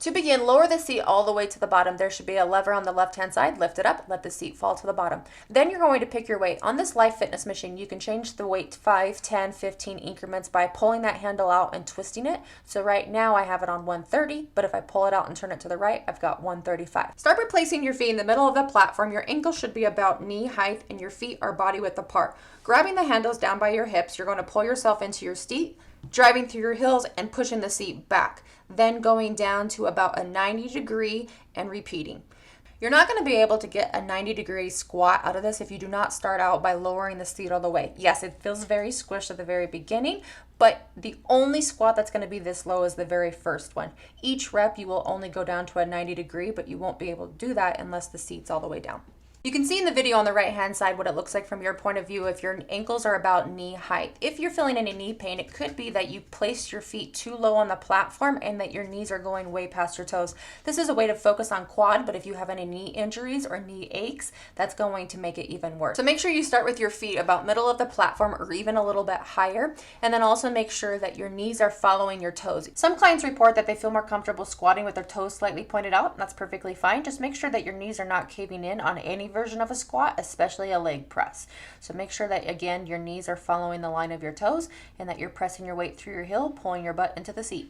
To begin, lower the seat all the way to the bottom. There should be a lever on the left-hand side. Lift it up, let the seat fall to the bottom. Then you're going to pick your weight. On this Life Fitness machine, you can change the weight to 5, 10, 15 increments by pulling that handle out and twisting it. So right now I have it on 130, but if I pull it out and turn it to the right, I've got 135. Start by placing your feet in the middle of the platform. Your ankles should be about knee height and your feet are body width apart. Grabbing the handles down by your hips, you're going to pull yourself into your seat, driving through your heels and pushing the seat back, then going down to about a 90 degree and repeating. You're not going to be able to get a 90-degree squat out of this if you do not start out by lowering the seat all the way. Yes, it feels very squished at the very beginning, but the only squat that's going to be this low is the very first one. Each rep you will only go down to a 90 degree, but you won't be able to do that unless the seat's all the way down. You can see in the video on the right hand side what it looks like from your point of view if your ankles are about knee height. If you're feeling any knee pain, it could be that you placed your feet too low on the platform and that your knees are going way past your toes. This is a way to focus on quad, but if you have any knee injuries or knee aches, that's going to make it even worse. So make sure you start with your feet about middle of the platform or even a little bit higher, and then also make sure that your knees are following your toes. Some clients report that they feel more comfortable squatting with their toes slightly pointed out, and that's perfectly fine. Just make sure that your knees are not caving in on any version of a squat, especially a leg press. So make sure that, again, your knees are following the line of your toes and that you're pressing your weight through your heel, pulling your butt into the seat.